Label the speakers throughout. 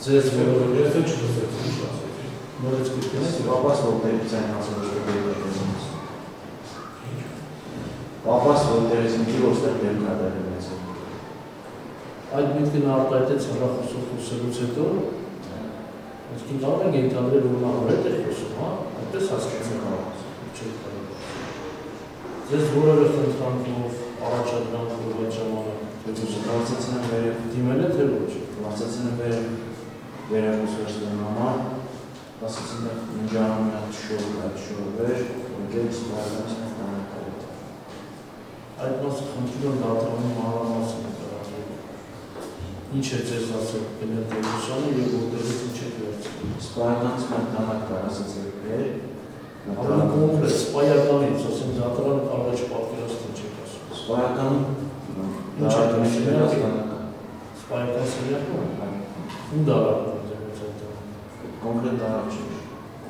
Speaker 1: Ձեզ որովհետև չլսեցի, նորից գտնես պապաս որտեղից այն ասել է պապաս որտեղից ինքի ոստեղ դեմ կատարել մեծ է
Speaker 2: այդ միտքն արտահայտեց հեռախոսով խոսելուց հետո այսինքն կարող ենք ենթադրել որ նա հետ է խոսում, հա, այդպես հասկացեք ձեզ որևէ խնդրանքով առաջադրանքով այդ ժամանակ
Speaker 1: կարծացին եմ վերև
Speaker 2: դիմել է թե ոչ
Speaker 1: կարծացին եմ վերակուսվերստեն համար, ասացին է նջանում մի հատ շորվ էր, գերս բարականից մեկ տանեկարիտ։
Speaker 2: Այդ մասը խնդրում եմ դատարանում մանրամասն է տարածվել։ Ինչ է ձեզ ասել գնել Տերուսյանը և որտեղից ինչ եք վերցրել։
Speaker 1: Սպայականից մեկ տանակար ասացել էր։
Speaker 2: Ավելի կոնկրետ, սպայականից, ասեմ դատարանը կարող է չպատկերացնել չեք ասում։
Speaker 1: Սպայականում ինչ եք վերցրել
Speaker 2: Սպայական սերյակում։ Ում դարակն է ձեզ այդ
Speaker 1: կոնկրետ դարակ չէր,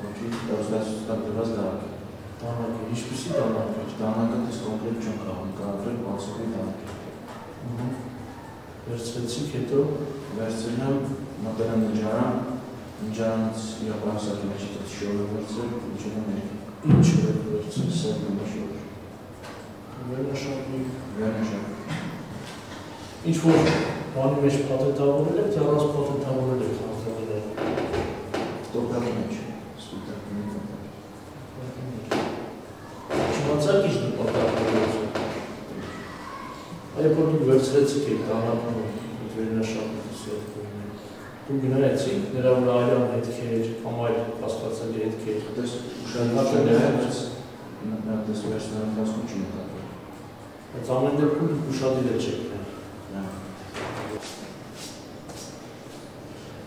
Speaker 1: ոչի դարուստացուստակ դրված դարակ է։
Speaker 2: Դարակ է, ինչպիսի դարակ է։
Speaker 1: Դանակը դες կոնկրետ չեմ կաղում, կարվել բացուկի դարակ է։
Speaker 2: Վերցրեցիք հետո։
Speaker 1: Վերցրել եմ, մտել եմ նջարանից իրապարասակի մեջ այդ շորը վերցրել, ինչել եմ եք։
Speaker 2: Ինչ շոր եք վերցրել։
Speaker 1: Սև գմը շոր։
Speaker 2: Վերնաշապի։
Speaker 1: Վերնաշապի։
Speaker 2: Ինչ-որ բանի մեջ պատետավորել եք, թե առանց պատետավորել եք հանձնվել եք։
Speaker 1: Տոպրակի մեջ, սպիտակի մեջ։
Speaker 2: Չմացակ ինչ նպատակներ եք։ Այդ որ դուք վերցրեցիք եք դանակում վերնաշապի սերկում։ Դուք գնայեցիք նրա վրա այլան հետքեր, կամ այլ կասկածելի հետքեր։
Speaker 1: Դες ուշադրություն է, բայց դες վերցնարան կասկում չի նկատվել։
Speaker 2: Բայց ամեն դեպքում դուք ուշադիր չեք նել։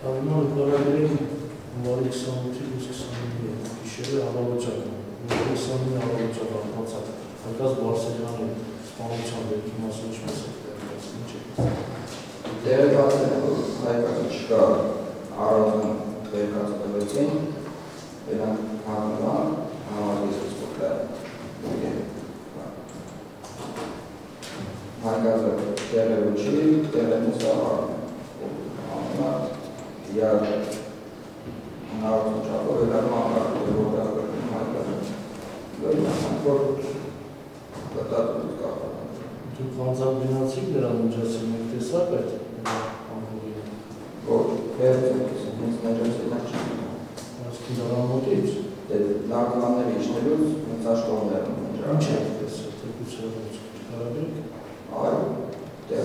Speaker 2: Ամեն նորագիրին հունվարի 28-ի 29-ի գիշերը հավաքչական, հունվարի 29-ի հավաքչական հացակ, հարկած Բարսելյանի սպանության դեպքի մասին ինչպես է տեղեկացել, ինչ է։
Speaker 3: Տեղեկացել է, որ հայկացը չկա առանձն տեղեկացել տվեցին, դրանք հանրան համագեսուց կոտլել։ Հայկացը տեղերու չի, տեղերու սաղարն է։ Iar în altul cealaltă, dar nu am dat de vorbească cu mai tare. Dar nu am fost gătat de scapă.
Speaker 2: După anțam binațic de la munceații mai interesat pe ambulie.
Speaker 3: Bun, pentru că sunt mergem să ne facem.
Speaker 2: Când la motivi.
Speaker 3: De dacă am nevici nevici, nu ți-aș tombe.
Speaker 2: Nu ce ai să te cuți să faci? Care
Speaker 3: ai? Te